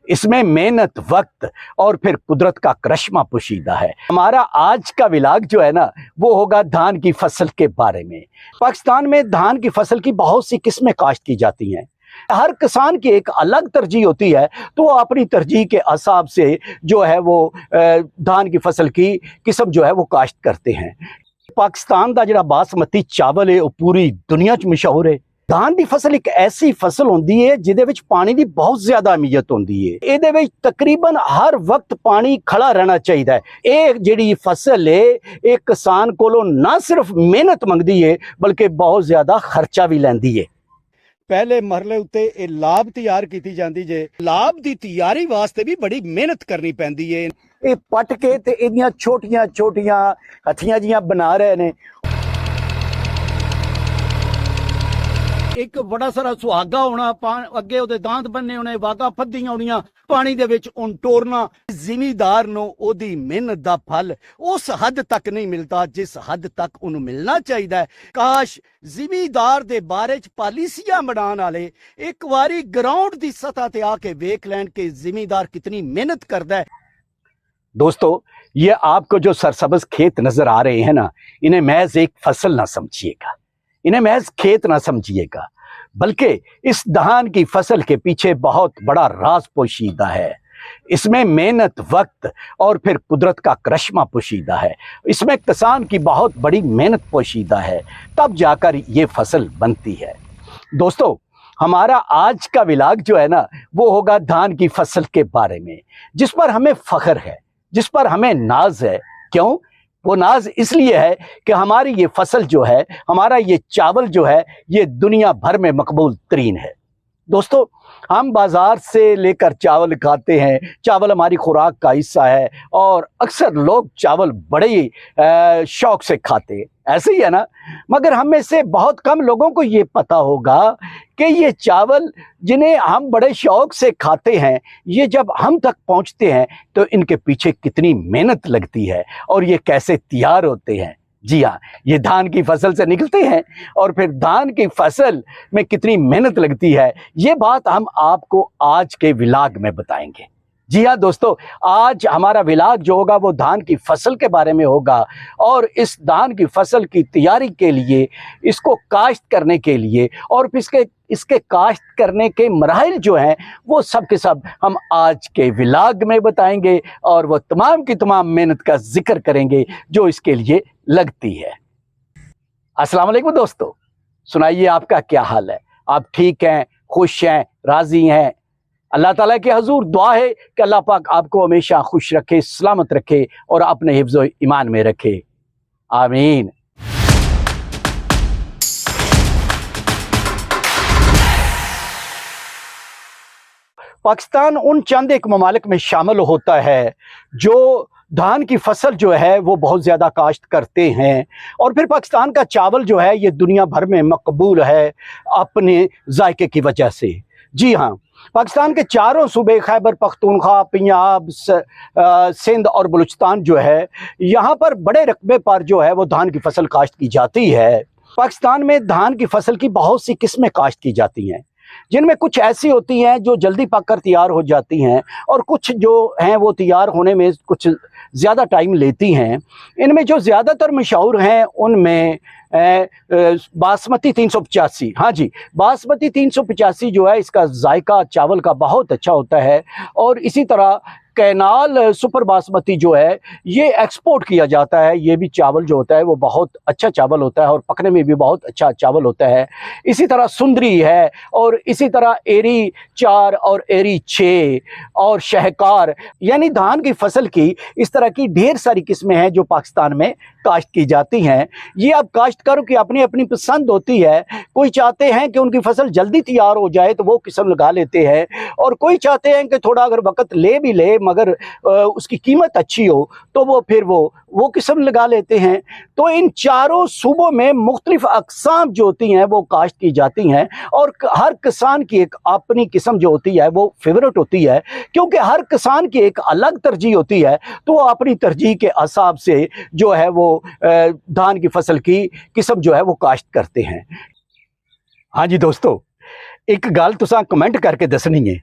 इसमें मेहनत, वक्त और फिर कुदरत का करिश्मा पोशीदा है। हमारा आज का व्लॉग जो है ना, वो होगा धान की फसल के बारे में। पाकिस्तान में धान की फसल की बहुत सी किस्में काश्त की जाती हैं। हर किसान की एक अलग तरजीह होती है, तो वो अपनी तरजीह के हिसाब से जो है वो धान की फसल की किस्म जो है वो काश्त करते हैं। पाकिस्तान का जिहड़ा बासमती चावल है वो पूरी दुनिया च मशहूर है। धान की फसल एक ऐसी फसल होती है जिहदे विच पानी की बहुत ज्यादा अहमियत होती है। इहदे विच तकरीबन हर वक्त पानी खड़ा रहना चाहिए। ये जिहड़ी फसल है एक किसान कोलों ना सिर्फ मेहनत मंगदी है बल्कि बहुत ज्यादा खर्चा भी लैंदी है। पहले मरले उत्ते ये लाभ तैयार की जाती जे। लाभ की तैयारी वास्ते भी बड़ी मेहनत करनी पैंदी है। ये पट के ते इहदियां छोटियां छोटियां हथियां जियां बना रहे ने। एक बड़ा सारा सुहागा होना, अगे उहदे दांत बनने होने, वागा फद्दियां होनियां, पानी दे विच उन टोरना। जिमीदार नूं ओदी मेहनत दा फल उस हद तक नहीं मिलता जिस हद तक उन्हें मिलना चाहिए। काश जिमीदार दे बारे च पॉलिसियां बनाने वाले एक बारी ग्राउंड की सतह ते आके वेख लैन के जिमीदार कितनी मेहनत करता है। दोस्तों, ये आपको जो सरसब्ज खेत नजर आ रहे हैं ना, इन्हें महज एक फसल ना समझिएगा, इन्हें महज खेत ना समझिएगा, बल्कि इस धान की फसल के पीछे बहुत बड़ा राज पोशीदा है। इसमें मेहनत, वक्त और फिर कुदरत का करिश्मा पोशीदा है। इसमें किसान की बहुत बड़ी मेहनत पोशीदा है, तब जाकर ये फसल बनती है। दोस्तों, हमारा आज का व्लॉग जो है ना, वो होगा धान की फसल के बारे में, जिस पर हमें फख्र है, जिस पर हमें नाज है। क्यों? वो नाज इसलिए है कि हमारी ये फसल जो है, हमारा ये चावल जो है, ये दुनिया भर में मकबूल तरीन है। दोस्तों, हम बाजार से लेकर चावल खाते हैं, चावल हमारी खुराक का हिस्सा है और अक्सर लोग चावल बड़े ही शौक से खाते हैं। ऐसे ही है ना, मगर हम में से बहुत कम लोगों को ये पता होगा कि ये चावल जिन्हें हम बड़े शौक से खाते हैं, ये जब हम तक पहुंचते हैं तो इनके पीछे कितनी मेहनत लगती है और ये कैसे तैयार होते हैं। जी हाँ, ये धान की फसल से निकलते हैं और फिर धान की फसल में कितनी मेहनत लगती है, ये बात हम आपको आज के व्लॉग में बताएंगे। जी हाँ दोस्तों, आज हमारा व्लॉग जो होगा वो धान की फसल के बारे में होगा और इस धान की फसल की तैयारी के लिए, इसको काश्त करने के लिए और फिर इसके काश्त करने के मराहिल जो हैं वो सब के सब हम आज के व्लॉग में बताएंगे और वो तमाम की तमाम मेहनत का जिक्र करेंगे जो इसके लिए लगती है। अस्सलाम वालेकुम दोस्तों, सुनाइए आपका क्या हाल है? आप ठीक हैं, खुश हैं, राजी हैं? अल्लाह ताला के हजूर दुआ है कि अल्लाह पाक आपको हमेशा खुश रखे, सलामत रखे और अपने हिफ्ज़ो ईमान में रखे। आमीन। पाकिस्तान उन चंद एक ममालिक में शामिल होता है जो धान की फसल जो है वो बहुत ज़्यादा काश्त करते हैं और फिर पाकिस्तान का चावल जो है ये दुनिया भर में मकबूल है अपने जायके की वजह से। जी हाँ, पाकिस्तान के चारों सूबे खैबर पख्तूनख्वा, पंजाब, सिंध और बलूचिस्तान जो है, यहाँ पर बड़े रकबे पर जो है वो धान की फसल काश्त की जाती है। पाकिस्तान में धान की फसल की बहुत सी किस्में काश्त की जाती हैं, जिनमें कुछ ऐसी होती हैं जो जल्दी पककर तैयार हो जाती हैं और कुछ जो हैं वो तैयार होने में कुछ ज़्यादा टाइम लेती हैं। इनमें जो ज़्यादातर मशहूर हैं उनमें बासमती 385, हाँ जी, बासमती 385 जो है, इसका जायका चावल का बहुत अच्छा होता है और इसी तरह कैनाल सुपर बासमती जो है ये एक्सपोर्ट किया जाता है। ये भी चावल जो होता है वो बहुत अच्छा चावल होता है और पकने में भी बहुत अच्छा चावल होता है। इसी तरह सुंदरी है और इसी तरह एरी 4 और एरी 6 और शहकार, यानी धान की फसल की इस तरह की ढेर सारी किस्में हैं जो पाकिस्तान में काश्त की जाती हैं। ये अब काश्तकारों की अपनी अपनी पसंद होती है। कोई चाहते हैं कि उनकी फसल जल्दी तैयार हो जाए तो वो किस्म लगा लेते हैं और कोई चाहते हैं कि थोड़ा अगर वक्त ले भी ले मगर उसकी कीमत अच्छी हो तो वो फिर वो किस्म लगा लेते हैं। तो इन चारों सूबों में मुख्तलिफ अक़साम जो होती हैं वो काश्त की जाती हैं और हर किसान की एक अपनी किस्म जो होती है वो फेवरेट होती है, क्योंकि हर किसान की एक अलग तरजीह होती है। तो वो अपनी तरजीह के हिसाब से जो है वो धान की फसल की किस्म जो है वो काश्त करते हैं। हाँ जी दोस्तों, एक गल तुसां कमेंट करके दसनी है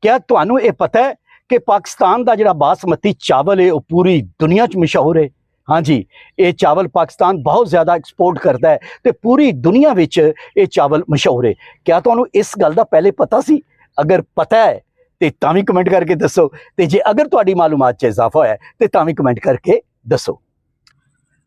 क्या ਤੁਹਾਨੂੰ ਇਹ ਪਤਾ ਹੈ ਕਿ ਪਾਕਿਸਤਾਨ ਦਾ ਜਿਹੜਾ ਬਾਸਮਤੀ ਚਾਵਲ ਹੈ ਉਹ ਪੂਰੀ ਦੁਨੀਆ 'ਚ ਮਸ਼ਹੂਰ ਹੈ। हाँ जी, ये चावल पाकिस्तान बहुत ज़्यादा एक्सपोर्ट करता है तो पूरी दुनिया विच ये चावल मशहूर है। क्या तुहानू इस गल दा पहले पता सी? अगर पता है तो तां भी कमेंट करके दसो, ते जे अगर तुहाडी मालूमात च इजाफा होया तो तां भी कमेंट करके दसो।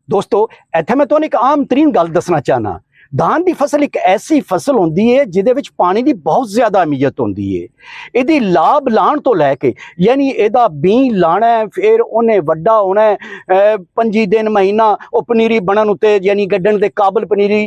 दोस्तों, इत्थे मैं तुहानू एक आम तरीन गल दसना चाहना, धान की फसल एक ऐसी फसल होंदी है जिहदे विच पानी की बहुत ज़्यादा अहमियत होंदी है। इहदी लाभ लाण तो लैके यानी इहदा बीं लाना है, फिर उन्हें वड्डा होना है, 25 दिन महीना वो पनीरी बनन उत्ते यानी गड्ढण दे काबल पनीरी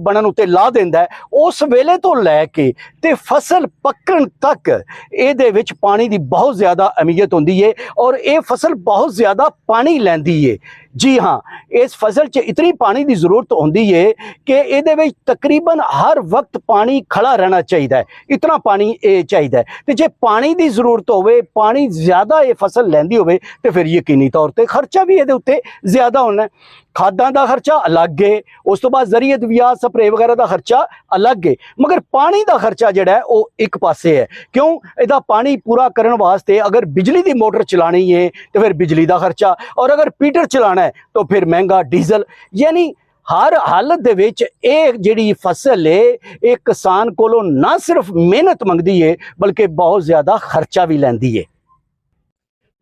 बनन उत्ते ला दिंदा है। उस वेले तो लैके ते फसल पक्कण तक इहदे विच पानी की बहुत ज़्यादा अहमियत होंदी है और ये फसल बहुत ज़्यादा पानी लैंदी है। जी हाँ, इस फसल च इतनी पानी की जरूरत होंदी है कि इहदे विच तकरीबन हर वक्त पानी खड़ा रहना चाहिए, इतना पानी चाहिए। तो जे पानी की जरूरत होवे, पानी ज़्यादा ये फसल लैंदी होवे तो फिर यकीनी तौर पर खर्चा भी इहदे उत्ते ज़्यादा होना है। खादां दा खर्चा अलग है, उस तो बाद जरिए दविया स्प्रे वगैरह का खर्चा अलग है, मगर पानी का खर्चा जिहड़ा है वो एक पासे है। क्यों? इहदा पानी पूरा करने वास्ते अगर बिजली की मोटर चलानी है तो फिर बिजली का खर्चा, और अगर पीटर चलाना है तो फिर महंगा डीजल। यानी हर हालत दे विच ये जिहड़ी फसल है ये किसान कोलों ना सिर्फ मेहनत मंगदी है बल्कि बहुत ज़्यादा खर्चा भी लैंदी है।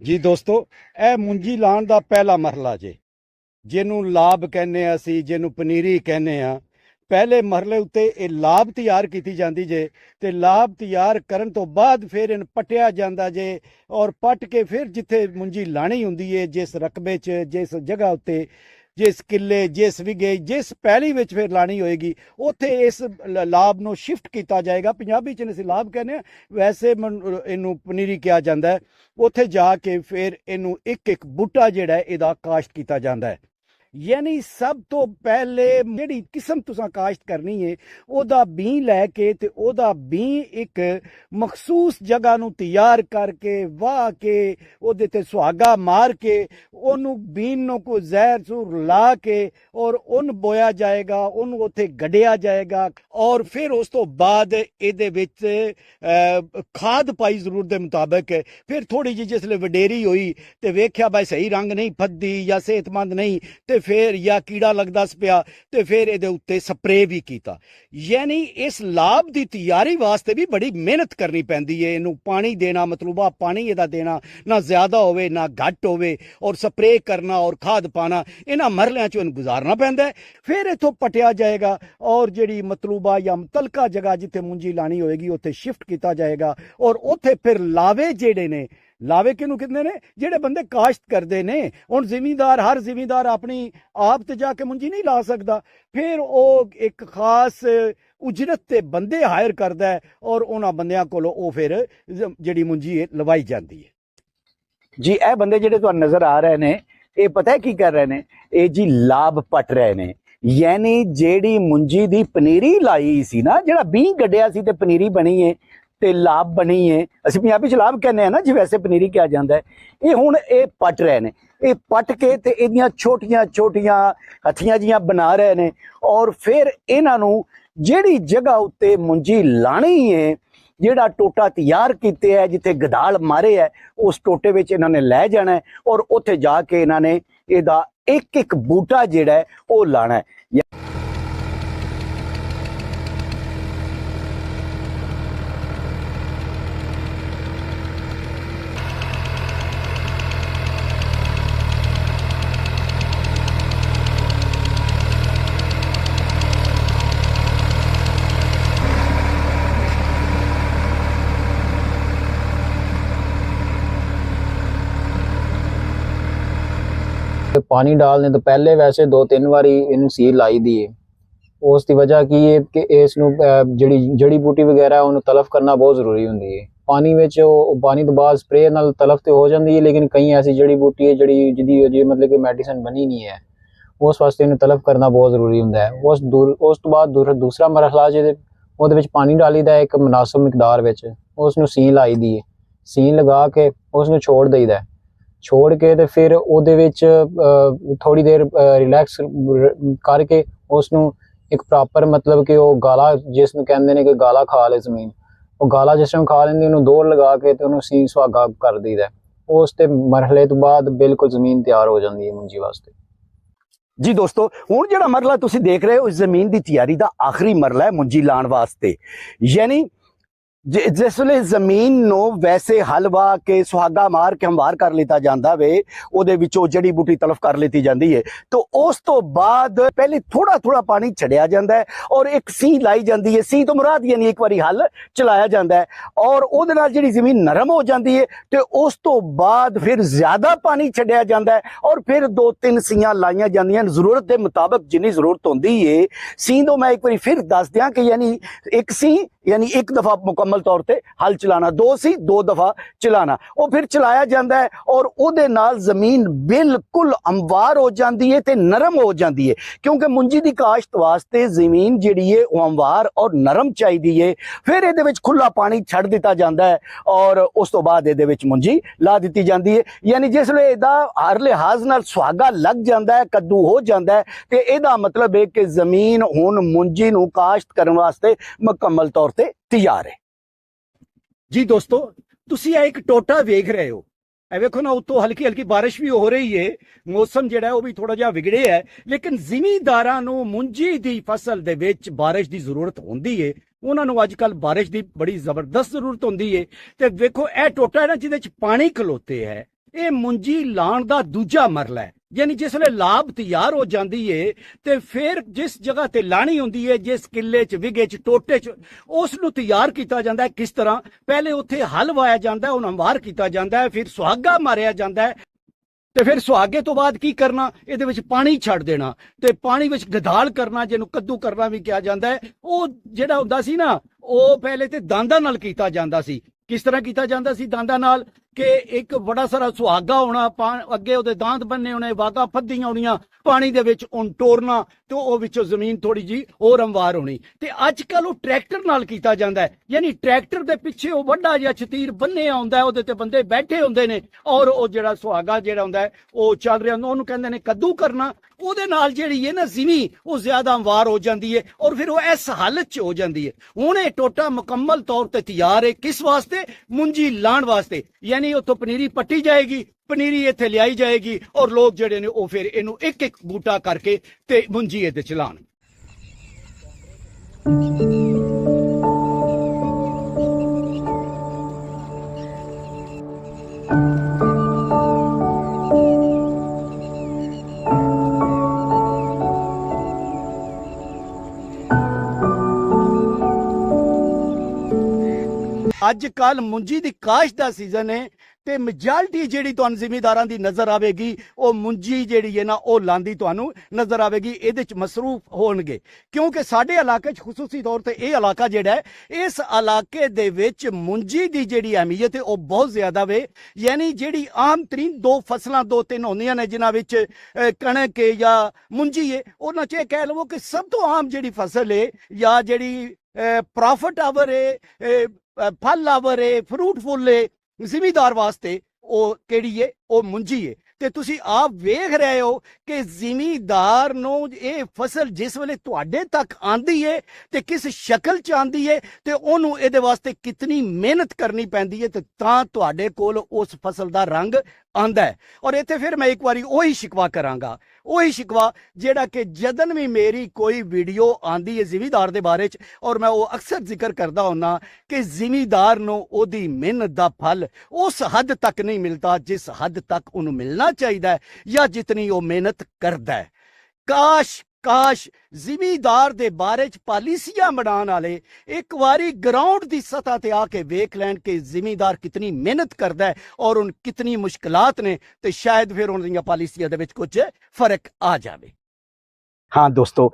जी दोस्तों, यह मुंजी लाण दा पहला मरहला जे, जिन्हों लाभ कहने असी, जिन्हों पनीरी कहने आ। पहले मरहले उत्ते ये लाभ तैयार की जाती जे, ते लाभ तैयार करन तो बाद फिर इन पटिया जाता जे, और पट के फिर जिथे मुंजी लानी हुंदी है, जिस रकबे च, जिस जगह उत्ते, जिस किले, जिस विगे, जिस पैली विच फिर लानी होएगी उत्थे इस लाभ नूं शिफ्ट किया जाएगा। पंजाबी च असीं लाभ कहने आ, वैसे इनू पनीरी कहा जाता है। उत्थे जाके फिर इनू एक एक बूटा जिहड़ा है इहदा काश्त किया जाता है। यानी सब तो पहले जिहड़ी किस्म तुसां काश्त करनी है ओदा बीं लैके ते ओदा बीं एक मखसूस जगह नूं तैयार करके वाह के ओदे ते सुहागा मार के ओनू बीं नूं को जहर सूर ला के और उन बोया जाएगा, उन उत्थे गड्ढिया जाएगा, और फिर उस तो बाद इहदे विच खाद पाई जरूरत दे मुताबिक। फिर थोड़ी जी जिसले वडेरी हुई ते वेख्या भाई सही रंग नहीं फद्दी या सेहतमंद नहीं, ते फिर या कीड़ा लगदा पिया ते फिर इहदे उत्ते स्प्रे भी कीता। यानी इस लाभ की तैयारी वास्ते भी बड़ी मेहनत करनी पैंदी है। इनू पानी देना, मतलूबा पानी इहदा देना ना ज़्यादा होवे ना घट होवे, और स्प्रे करना और खाद पाना, इन्हां मरहलियां चों इहनूं गुजारना पैंदा है। फिर इत्थों पटिया जाएगा और जिहड़ी मतलूबा या मुतलका जगह जिथे मुंजी लानी होएगी उत्थे शिफ्ट किया जाएगा, और उत्थे फिर लावे जिहड़े ने, लावे किनू कहंदे ने, जिहड़े बंदे काश्त करदे ने। हुण जिमीदार, हर जिमीदार अपनी आप ते जाके मुंजी नहीं ला सकदा, फिर वो एक खास उजरत ते बंदे हायर करदा है और उन्हां बंदियां कोलों वो फिर जिहड़ी मुंजी है लवाई जाती है। जी ये बंदे जिहड़े तुहानूं नज़र आ रहे ने, ये पता है की कर रहे ने? ये जी लाभ पट रहे ने। यानी जिहड़ी मुंजी दी पनीरी लाई सी ना, जिहड़ा बीं गड्ढिया सी ते पनीरी बनी है ते लाभ बनी है, असीं पंजाबी च लाभ कहने हैं ना जी, वैसे पनीरी किया जाता है। ये हुण ये पट रहे ने, ये पट के ते इहदियां छोटियां छोटियां हथियां जिहां बना रहे ने, और फिर इन्हां नूं जिहड़ी जगह उत्ते मुंजी लानी है, जिहड़ा टोटा तैयार कीते है, जिथे गदाल मारे है, उस टोटे विच इन्हां ने लै जाना है, और उत्थे जाके इन्हां ने इहदा एक एक बूटा जिहड़ा है वो लाना है। पानी डालने तो पहले वैसे 2-3 बारी इनू सील लाई दी है। उसकी वजह की है कि इसनू जड़ी बूटी वगैरह उन्हें तलफ करना बहुत जरूरी होंगी है। पानी में पानी तो बाद स्प्रे नाल तलफ तो हो जाती है, लेकिन कई ऐसी जड़ी बूटी है जिहदी मतलब कि मेडिसिन बनी नहीं है, उस वास्ते इन्हें तलफ करना बहुत जरूरी होंदा है। उस तो बाद दूसरा मरहला जिहदे ਉਹਦੇ ਵਿੱਚ ਪਾਣੀ डालीदा है एक मुनासिब मिकदार ਵਿੱਚ, उसनू सीन लाई दी है। सीन लगा के उसनू छोड़ दईदा है, छोड़ के तो फिर ਉਹਦੇ ਵਿੱਚ थोड़ी देर रिलैक्स करके उसनू एक प्रॉपर मतलब कि वो गाला जिसनू कहंदे ने कि गाला खा ले जमीन, ਉਹ ਗਾਲਾ ਜਿਸ ਟਾਈਮ ਖਾ ਲੈਂਦੀ ਉਹਨੂੰ ਦੌਰ ਲਗਾ ਕੇ ਤੇ ਉਹਨੂੰ ਸੀ ਸੁਹਾਗਾ ਕਰ ਦਈਦਾ। ਉਸ ਤੇ ਮਰਹਲੇ ਤੋਂ ਬਾਅਦ ਬਿਲਕੁਲ ਜ਼ਮੀਨ ਤਿਆਰ ਹੋ ਜਾਂਦੀ ਹੈ ਮੁੰਜੀ ਵਾਸਤੇ। ਜੀ ਦੋਸਤੋ, ਹੁਣ ਜਿਹੜਾ ਮਰਲਾ ਤੁਸੀਂ ਦੇਖ ਰਹੇ ਹੋ ਇਸ ਜ਼ਮੀਨ ਦੀ ਤਿਆਰੀ ਦਾ ਆਖਰੀ ਮਰਲਾ ਹੈ ਮੁੰਜੀ ਲਾਉਣ ਵਾਸਤੇ। ਯਾਨੀ ਜਿਸ ਵੇਲੇ ਜ਼ਮੀਨ ਨੂੰ ਵੈਸੇ ਹਲ ਵਾਹ ਕੇ ਸੁਹਾਗਾ ਮਾਰ ਕੇ ਹਮਵਾਰ ਕਰ ਲਿੱਤਾ ਜਾਂਦਾ ਵੇ, ਉਹਦੇ ਵਿੱਚੋਂ ਜੜੀ ਬੂਟੀ ਤਲਫ ਕਰ ਲਿੱਤੀ ਜਾਂਦੀ ਹੈ, ਤਾਂ ਉਸ ਤੋਂ ਬਾਅਦ ਪਹਿਲੇ ਥੋੜਾ ਥੋੜਾ ਪਾਣੀ ਛੱਡਿਆ ਜਾਂਦਾ ਹੈ ਔਰ ਇੱਕ ਸੀ ਲਾਈ ਜਾਂਦੀ ਹੈ। ਸੀ ਤੋਂ ਮੁਰਾਦ ਯਾਨੀ ਇੱਕ ਵਾਰੀ ਹਲ ਚਲਾਇਆ ਜਾਂਦਾ ਹੈ ਔਰ ਉਹਦੇ ਨਾਲ ਜਿਹੜੀ ਜ਼ਮੀਨ ਨਰਮ ਹੋ ਜਾਂਦੀ ਹੈ ਤੇ ਉਸ ਤੋਂ ਬਾਅਦ ਫਿਰ ਜ਼ਿਆਦਾ ਪਾਣੀ ਛੱਡਿਆ ਜਾਂਦਾ ਹੈ ਔਰ ਫਿਰ 2-3 ਸੀਆਂ ਲਾਈਆਂ ਜਾਂਦੀਆਂ ਜ਼ਰੂਰਤ ਦੇ ਮੁਤਾਬਕ ਜਿੰਨੀ ਜ਼ਰੂਰਤ ਹੁੰਦੀ ਹੈ। ਸੀ ਤੋਂ ਮੈਂ ਇੱਕ ਵਾਰੀ ਫਿਰ ਦੱਸ ਦਿਆਂ ਕਿ ਯਾਨੀ ਇੱਕ ਸੀ यानी एक दफा मुकम्मल तौर पे हल चलाना, 2 सी 2 दफा चलाना, वो फिर चलाया जाता है और उहदे नाल जमीन बिल्कुल हमवार हो जाती है ते नरम हो जाती है, क्योंकि मुंजी दी काश्त वास्ते जमीन जिहड़ी है वो हमवार और नरम चाहिदी है। फिर इहदे विच खुला पानी छड़ दिता जाता है और उस तो बाद इहदे विच मुंजी ला दी जाती है। यानी जिसले इहदा हर लिहाज नाल सुहागा लग जाता है, कद्दू हो जाता है, तो इहदा मतलब है कि जमीन हुण मुंजी नूं काश्त करन वास्ते मुकम्मल तौर ਤੇ ਤਿਆਰ ਹੈ। ਜੀ ਦੋਸਤੋ, ਤੁਸੀਂ ਇਹ ਇੱਕ ਟੋਟਾ ਵੇਖ ਰਹੇ ਹੋ, ਇਹ ਵੇਖੋ ਨਾ, ਉੱਤੋਂ ਹਲਕੀ ਹਲਕੀ ਬਾਰਿਸ਼ ਵੀ ਹੋ ਰਹੀ ਹੈ, ਮੌਸਮ ਜਿਹੜਾ ਉਹ ਵੀ ਥੋੜਾ ਜਿਹਾ ਵਿਗੜਿਆ ਹੈ, ਲੇਕਿਨ ਜ਼ਿਮੀਂਦਾਰਾਂ ਨੂੰ ਮੁੰਜੀ ਦੀ ਫਸਲ ਦੇ ਵਿੱਚ ਬਾਰਿਸ਼ ਦੀ ਜ਼ਰੂਰਤ ਹੁੰਦੀ ਹੈ। ਉਹਨਾਂ ਨੂੰ ਅੱਜ ਕੱਲ ਬਾਰਿਸ਼ ਦੀ ਬੜੀ ਜ਼ਬਰਦਸਤ ਜ਼ਰੂਰਤ ਹੁੰਦੀ ਹੈ। ਤੇ ਵੇਖੋ ਇਹ ਟੋਟਾ ਹੈ ਨਾ ਜਿਹਦੇ ਚ ਪਾਣੀ ਖਲੋਤੇ ਹੈ, ਇਹ ਮੁੰਜੀ ਲਾਉਣ ਦਾ ਦੂਜਾ ਮਰਲਾ ਹੈ। यानी जिसले लाभ तैयार हो जाती है तो फिर जिस जगह ते लानी होंदी है, जिस किले च विगे च टोटे च, उस नूं तैयार किया जाता है। किस तरह? पहले उत्थे हल वाया जाता है, उन्हें हमवार किया जाता है, फिर सुहागा मारिया जाता है ते फिर सुहागे तो बाद की करना, इहदे विच पानी छड़ देना ते पानी विच गधाल करना, जिहनूं कद्दू करना भी कहा जाता है। वो जिहड़ा हुंदा सी ना, वो पहले ते दांदां नाल कीता जांदा सी। किस तरह कीता जांदा सी दांदां नाल कि एक बड़ा सारा सुहागा होना, अगे उहदे दांत बन्ने होने, वागा फद्दियां होणीਆਂ, पानी दे विच उन टोरना ते ਉਹ ਵਿੱਚੋਂ ਜ਼ਮੀਨ ਥੋੜੀ ਜੀ ਹੋਰ ਹਮਵਾਰ ਹੋਣੀ। ਤੇ ਅੱਜ ਕੱਲ ਉਹ ਟਰੈਕਟਰ ਨਾਲ ਕੀਤਾ ਜਾਂਦਾ ਹੈ। ਯਾਨੀ ਟਰੈਕਟਰ ਦੇ ਪਿੱਛੇ ਉਹ ਵੱਡਾ ਜਿਹਾ ਛਤੀਰ ਬੰਨਿਆ ਹੁੰਦਾ ਹੈ, ਉਹਦੇ ਤੇ ਬੰਦੇ ਬੈਠੇ ਹੁੰਦੇ ਨੇ ਔਰ ਉਹ ਜਿਹੜਾ ਸੁਹਾਗਾ ਜਿਹੜਾ ਹੁੰਦਾ ਹੈ ਉਹ ਚੱਲ ਰਿਹਾ ਹੁੰਦਾ, ਉਹਨੂੰ ਕਹਿੰਦੇ ਨੇ ਕੱਦੂ ਕਰਨਾ। ਉਹਦੇ ਨਾਲ ਜਿਹੜੀ ਹੈ ਨਾ ਜ਼ਮੀਨ ਉਹ ਜ਼ਿਆਦਾ ਹਮਵਾਰ ਹੋ ਜਾਂਦੀ ਹੈ ਔਰ ਫਿਰ ਉਹ ਇਸ ਹਾਲਤ 'ਚ ਹੋ ਜਾਂਦੀ ਹੈ। ਹੁਣ ਇਹ ਟੋਟਾ ਮੁਕੰਮਲ ਤੌਰ ਤੇ ਤਿਆਰ ਹੈ, ਕਿਸ ਵਾਸਤੇ? ਮੁੰਜੀ ਲਾਉਣ ਵਾਸਤੇ। यानी उत्थों पनीरी पट्टी जाएगी, पनीरी इत्थे लियाई जाएगी और लोग जेडे ने वो फिर इनू एक एक बूटा करके ते मुंजी इहदे च लाण। ਅੱਜ ਕੱਲ ਮੁੰਜੀ ਦੀ ਕਾਸ਼ ਦਾ ਸੀਜ਼ਨ ਹੈ ਤੇ ਮੈਜੋਰਟੀ ਜਿਹੜੀ ਤੁਹਾਨੂੰ ਜ਼ਿਮੀਂਦਾਰਾਂ ਦੀ ਨਜ਼ਰ ਆਵੇਗੀ ਉਹ ਮੁੰਜੀ ਜਿਹੜੀ ਹੈ ਨਾ ਉਹ ਲਾਂਦੀ ਤੁਹਾਨੂੰ ਨਜ਼ਰ ਆਵੇਗੀ, ਇਹਦੇ ਚ ਮਸਰੂਫ ਹੋਣਗੇ। ਕਿਉਂਕਿ ਸਾਡੇ ਇਲਾਕੇ 'ਚ ਖੁਸੂਸੀ ਤੌਰ ਤੇ ਇਹ ਇਲਾਕਾ ਜਿਹੜਾ ਹੈ, ਇਸ ਇਲਾਕੇ ਦੇ ਵਿੱਚ ਮੁੰਜੀ ਦੀ ਜਿਹੜੀ ਅਹਿਮੀਅਤ ਹੈ ਉਹ ਬਹੁਤ ਜ਼ਿਆਦਾ ਵੇ। ਯਾਨੀ ਜਿਹੜੀ ਆਮ ਤਰੀਨ 2 ਫਸਲਾਂ 2-3 ਹੁੰਦੀਆਂ ਨੇ ਜਿਨ੍ਹਾਂ ਵਿੱਚ ਕਣਕ ਹੈ ਜਾਂ ਮੁੰਜੀ ਹੈ, ਉਹਨਾਂ 'ਚ ਇਹ ਕਹਿ ਲਵੋ ਕਿ ਸਭ ਤੋਂ ਆਮ ਜਿਹੜੀ ਫਸਲ ਹੈ ਜਾਂ ਜਿਹੜੀ ਪ੍ਰੋਫਿਟ ਆਵਰ ਹੈ, फल आवर है, फ्रूट फुल है ਜ਼ਿਮੀਂਦਾਰ ਵਾਸਤੇ, ਉਹ ਕਿਹੜੀ ਹੈ? ਉਹ ਮੁੰਜੀ ਹੈ। ਤੇ ਤੁਸੀਂ ਆਪ ਵੇਖ ਰਹੇ ਹੋ ਕਿ ਜ਼ਿਮੀਂਦਾਰ ਨੂੰ ਇਹ ਫਸਲ ਜਿਸ ਵੇਲੇ ਤੁਹਾਡੇ ਤੱਕ ਆਂਦੀ ਹੈ ਤੇ ਕਿਸ ਸ਼ਕਲ 'ਚ ਆਂਦੀ ਹੈ ਤੇ ਉਹਨੂੰ ਇਹਦੇ ਵਾਸਤੇ ਕਿਤਨੀ ਮਿਹਨਤ ਕਰਨੀ ਪੈਂਦੀ ਹੈ ਤੇ ਤਾਂ ਤੁਹਾਡੇ ਕੋਲ ਉਸ ਫਸਲ ਦਾ ਰੰਗ ਆਂਦਾ ਹੈ। ਔਰ ਇੱਥੇ ਫਿਰ ਮੈਂ ਇੱਕ ਵਾਰੀ ਉਹੀ ਸ਼ਿਕਵਾ ਕਰਾਂਗਾ, ਉਹੀ ਸ਼ਿਕਵਾ ਜਿਹੜਾ ਕਿ ਜਦਨ ਵੀ ਮੇਰੀ ਕੋਈ ਵੀਡੀਓ ਆਂਦੀ ਹੈ ਜ਼ਿਮੀਂਦਾਰ ਦੇ ਬਾਰੇ 'ਚ, ਔਰ ਮੈਂ ਉਹ ਅਕਸਰ ਜ਼ਿਕਰ ਕਰਦਾ ਹੁੰਦਾ ਕਿ ਜ਼ਿਮੀਂਦਾਰ ਨੂੰ ਉਹਦੀ ਮਿਹਨਤ ਦਾ ਫਲ ਉਸ ਹੱਦ ਤੱਕ ਨਹੀਂ ਮਿਲਦਾ ਜਿਸ ਹੱਦ ਤੱਕ ਉਹਨੂੰ ਮਿਲਣਾ ਚਾਹੀਦਾ ਹੈ ਜਾਂ ਜਿਤਨੀ ਉਹ ਮਿਹਨਤ ਕਰਦਾ ਹੈ। ਕਾਸ਼ ਜ਼ਿਮੀਂਦਾਰ ਦੇ ਬਾਰੇ 'ਚ ਪਾਲਿਸੀਆਂ ਬਣਾਉਣ ਵਾਲੇ ਇੱਕ ਵਾਰੀ ਗਰਾਊਂਡ ਦੀ ਸਤ੍ਹਾ ਤੇ ਆ ਕੇ ਵੇਖ ਲੈਣ ਕਿ ਜ਼ਿਮੀਂਦਾਰ ਕਿਤਨੀ ਮਿਹਨਤ ਕਰਦਾ ਹੈ ਔਰ ਉਹਨ ਕਿਤਨੀ ਮੁਸ਼ਕਲਾਤ ਨੇ, ਤੇ ਸ਼ਾਇਦ ਫਿਰ ਉਹਨਾਂ ਦੀਆਂ ਪਾਲਿਸੀਆਂ ਦੇ ਵਿੱਚ ਕੁਝ ਫਰਕ ਆ ਜਾਵੇ। ਹਾਂ ਦੋਸਤੋ,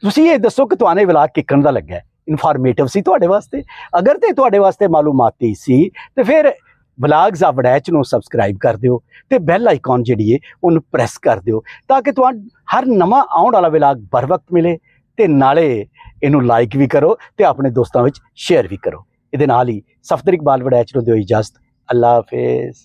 ਤੁਸੀਂ ਇਹ ਦੱਸੋ ਕਿ ਤੁਹਾਨੂੰ ਵਲਾਗ ਕਿੱਕਣ ਦਾ ਲੱਗਾ? ਇਨਫੋਰਮੇਟਿਵ ਸੀ ਤੁਹਾਡੇ ਵਾਸਤੇ? ਅਗਰ ਤੇ ਤੁਹਾਡੇ ਵਾਸਤੇ ਮਾਲੂਮਾਤੀ ਸੀ ਤੇ ਫਿਰ ਵਲਾਗਸ ਅਪਡੇਟਸ ਨੂੰ ਸਬਸਕ੍ਰਾਈਬ ਕਰ ਦਿਓ ਤੇ ਬੈਲ ਆਈਕਨ ਜਿਹੜੀ ਹੈ ਉਹਨੂੰ ਪ੍ਰੈਸ ਕਰ ਦਿਓ ਤਾਂ ਕਿ ਤੁਹਾਨੂੰ ਹਰ ਨਵਾਂ ਆਉਣ ਵਾਲਾ ਵਲਾਗ ਬਰ ਵਕਤ ਮਿਲੇ। ਤੇ ਨਾਲੇ ਇਹਨੂੰ ਲਾਈਕ ਵੀ ਕਰੋ ਤੇ ਆਪਣੇ ਦੋਸਤਾਂ ਵਿੱਚ ਸ਼ੇਅਰ ਵੀ ਕਰੋ। ਇਹਦੇ ਨਾਲ ਹੀ ਸਫਦਰ ਇਕਬਾਲ ਵੜੈਚ ਨੂੰ ਦਿਓ ਇਜਾਜ਼ਤ। ਅੱਲਾ ਹਾਫਿਜ਼।